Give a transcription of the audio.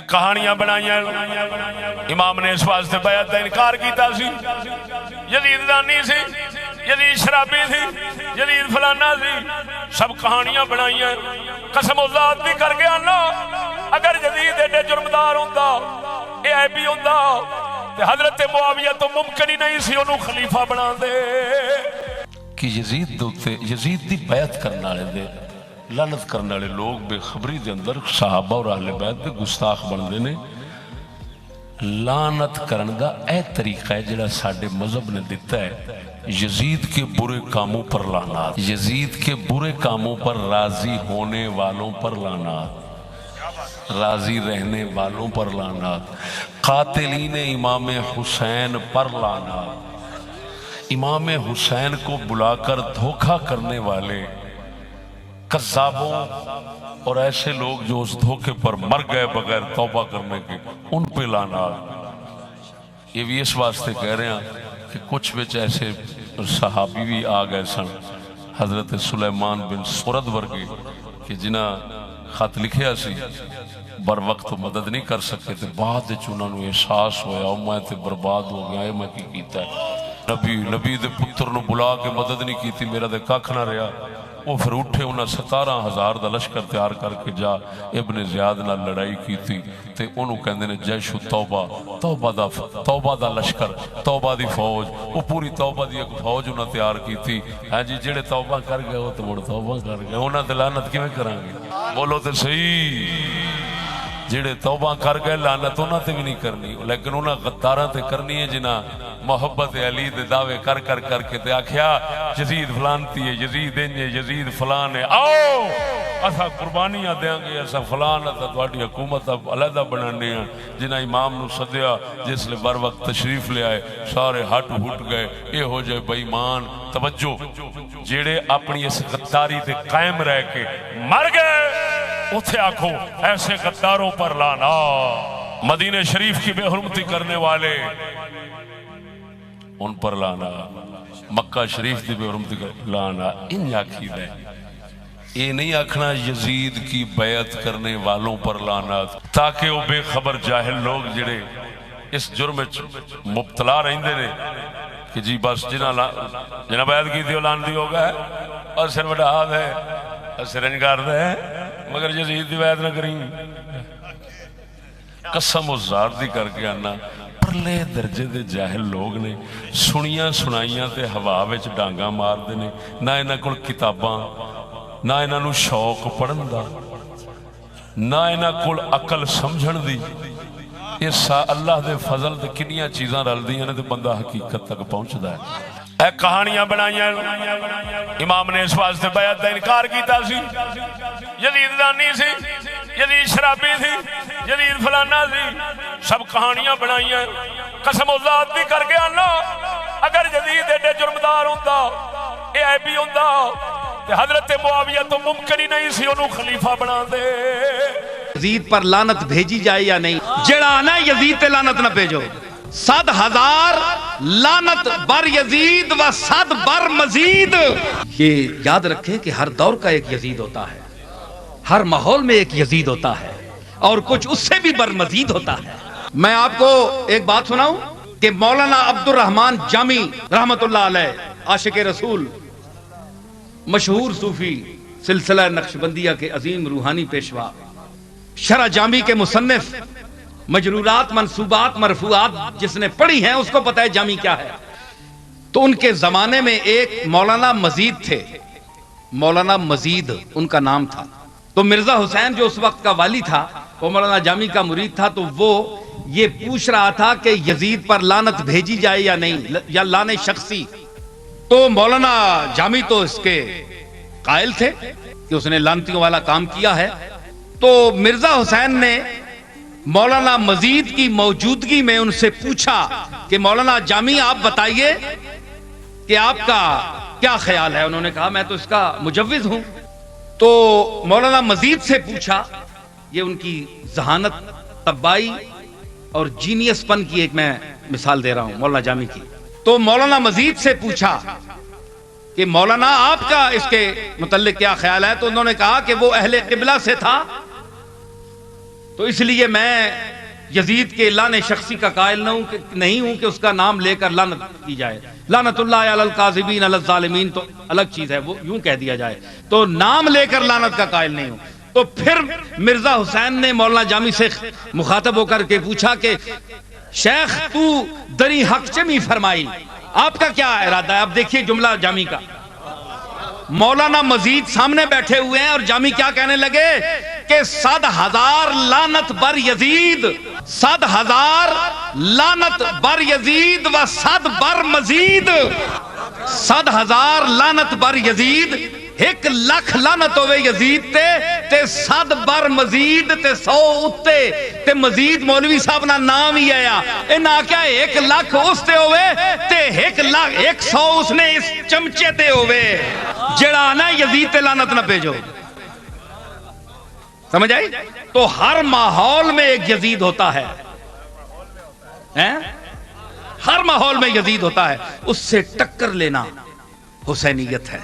کہانیاں بنائیاں امام نے اس واسطے بیعت کا انکار کیتا سی، یزید زانی سی، یزید شرابی سی، یزید فلانا سی، سب کہانیاں بنائیاں۔ قسم ذات دی کر کے آنا اگر یزید ایڈے جرمدار ہوندا، اے عیبی ہوندا تے حضرت معاویہ تو ممکن ہی نہیں سی انہوں خلیفہ بنا دے کہ یزید دی بیعت کرنے والے دے لعنت کرنے والے لوگ بے خبری دے اندر صحابہ اور اہل بیت دے گستاخ بندے نے۔ لعنت کرن دا اے طریقہ ہے جڑا ساڈے مذہب نے دیتا ہے، یزید کے برے کاموں پر لعنات، یزید کے برے کاموں پر راضی ہونے والوں پر لعنات، راضی رہنے والوں پر لعنات، قاتلین امام حسین پر لعنات، امام حسین کو بلا کر دھوکہ کرنے والے کذابوں اور ایسے لوگ جو اس دھوکے پر مر گئے بغیر توبہ کرنے کے، ان پہ لعنات۔ یہ بھی اس واسطے کہہ رہے ہیں کہ کچھ بچ ایسے صحابی بھی آ گئے سن، حضرت سلیمان بن سورد ورگے کہ جنہاں خط لکھیا سی بر وقت مدد نہیں کر سکے تھے، بعد انہوں نے احساس ہویا میں تے برباد ہو گیا، میں کی کیتا ہے، نبی دے پتر نو بلا کے مدد نہیں کیتی، میرا دے ککھ نہ رہا۔ وہ پھر اٹھے انہاں 17,000 دا لشکر تیار کر کے جا ابن زیاد نال لڑائی کیتی تے انہوں کہندے نے جیش توبہ دا لشکر، توبہ دی فوج، وہ پوری توبہ دی ایک فوج انہاں تیار کیتی۔ ہاں جی جڑے توبہ کر گئے وہ تو مڑ توبہ کر گئے، انہاں تے لعنت کیویں کران گے؟ بولو تے صحیح، جڑے توبہ کر گئے لعنت انہاں تے بھی نہیں کرنی، لیکن انہاں غداراں تے کرنی ہے جنہاں محبت علی دے دعوے کر کے تے آکھیا یزید فلانتی ہے، یزید انج ہے، یزید فلان ہے، آؤ اسا قربانیاں دیاں گے، اسا فلان ہے، تہاڈی حکومت علیحدہ بنانے ہیں۔ جنہاں امام نو سدیا جس لے بر وقت تشریف لے آئے سارے ہٹ گئے۔ اے ہو جائے بے ایمان توجہ جڑے اپنی اس غداری تے قائم رہ کے مر گئے، اتھے آکھو ایسے غداروں پر لانا، مدینہ شریف کی بے حرمتی کرنے والے ان پر لانا، مکہ شریف دی بے حرمتی کرنے لانا، ان آکھی دے۔ یہ نہیں آکھنا یزید کی بیعت کرنے والوں پر لانا، تاکہ وہ بے خبر جاہل لوگ جڑے اس جرم مبتلا رہندے نے کہ جی بس جنہ بیعت کی تھی لانتی ہو گئے اور سر وڈا ہاتھ ہے اور سرنج کر دے مگر یزید دی بیعت نہ کریں۔ قسم و ذات دی کر کے آنا پرلے درجے دے جاہل لوگ نے، سنیاں سنائیاں تے ہوا وچ ڈانگاں مار دے نے، نہ انہاں کول کتاباں، نہ انہاں نو شوق پڑھن دا، نہ انہاں کول عقل سمجھن دی۔ اس اللہ دے فضل تے کنیاں چیزاں رل دیاں نے تے بندہ حقیقت تک پہنچدا ہے۔ اے کہانیاں بنائیاں امام نے اس واسطے بیعت کا انکار کیتا سی، یزید زانی سی، یزید شرابی سی، یزید فلانا سی، سب کہانیاں بنائیاں۔ قسم ذات دی کر کے آنا اگر یزید ایڈے جرمدار ہوندا، اے عیبی ہوندا تے حضرت معاویہ تو ممکن ہی نہیں سی انہوں خلیفہ بنا دے۔ یزید پر لعنت بھیجی جائے یا نہیں، جڑا آنا یزید تے لعنت نہ بھیجو۔ 100,000 لعنت بر یزید و 100 بر مزید۔ یہ یاد رکھیں کہ ہر دور کا ایک یزید ہوتا ہے، ہر ماحول میں ایک یزید ہوتا ہے، اور کچھ اس سے بھی بر مزید ہوتا ہے۔ میں آپ کو ایک بات سناؤں کہ مولانا عبد الرحمن جامی رحمت اللہ علیہ، عاشق رسول، مشہور صوفی، سلسلہ نقشبندیہ کے عظیم روحانی پیشوا، شرح جامی کے مصنف، مجرورات منصوبات مرفوعات جس نے پڑھی ہیں اس کو پتہ ہے جامی کیا ہے۔ تو ان کے زمانے میں ایک مولانا مزید تھے، مولانا مزید ان کا نام تھا۔ تو مرزا حسین جو اس وقت کا والی تھا وہ مولانا جامی کا مرید تھا، تو وہ یہ پوچھ رہا تھا کہ یزید پر لعنت بھیجی جائے یا نہیں، یا لانے شخصی۔ تو مولانا جامی تو اس کے قائل تھے کہ اس نے لعنتیوں والا کام کیا ہے۔ تو مرزا حسین نے مولانا مزید کی موجودگی میں ان سے پوچھا کہ مولانا جامی آپ بتائیے کہ آپ کا کیا خیال ہے۔ انہوں نے کہا میں تو اس کا مجوز ہوں۔ تو مولانا مزید سے پوچھا، یہ ان کی ذہانت، طبائی اور جینیس پن کی ایک میں مثال دے رہا ہوں مولانا جامی کی۔ تو مولانا مزید سے پوچھا کہ مولانا آپ کا اس کے متعلق کیا خیال ہے۔ تو انہوں نے کہا کہ وہ اہل قبلہ سے تھا، تو اس لیے میں یزید کے لعن شخصی کا قائل نہیں ہوں کہ اس کا نام لے کر لعنت کی جائے. لعنت اللہ علی الکاذبین علی الظالمین تو الگ چیز ہے، وہ یوں کہہ دیا جائے، تو نام لے کر لعنت کا قائل نہیں ہوں. تو پھر مرزا حسین نے مولانا جامی سے مخاطب ہو کر کے پوچھا کہ شیخ تو دری حق چمی فرمائی، آپ کا کیا ارادہ ہے؟ اب دیکھیے جملہ جامی کا. مولانا مزید سامنے بیٹھے ہوئے ہیں اور جامی کیا کہنے لگے کہ 100,000 لعنت بر یزید، 100,000 لعنت بر یزید و 100 بر مزید. 100,000 لعنت بر یزید، 1,00,000 لعنت ہوئے یزید تے 100 بر مزید تے 100 اتے تے مزید مولوی صاحب نا نام ہی آیا. انہاں کیا 1,00,000 اس تے ہوئے تے 100 اس نے اس چمچے تے ہوئے. جڑا نا یزید تے لعنت نہ بھیجو. سمجھ آئی؟ تو ہر ماحول میں ایک یزید ہوتا ہے، ہر ماحول میں یزید ہوتا ہے، اس سے ٹکر لینا حسینیت ہے.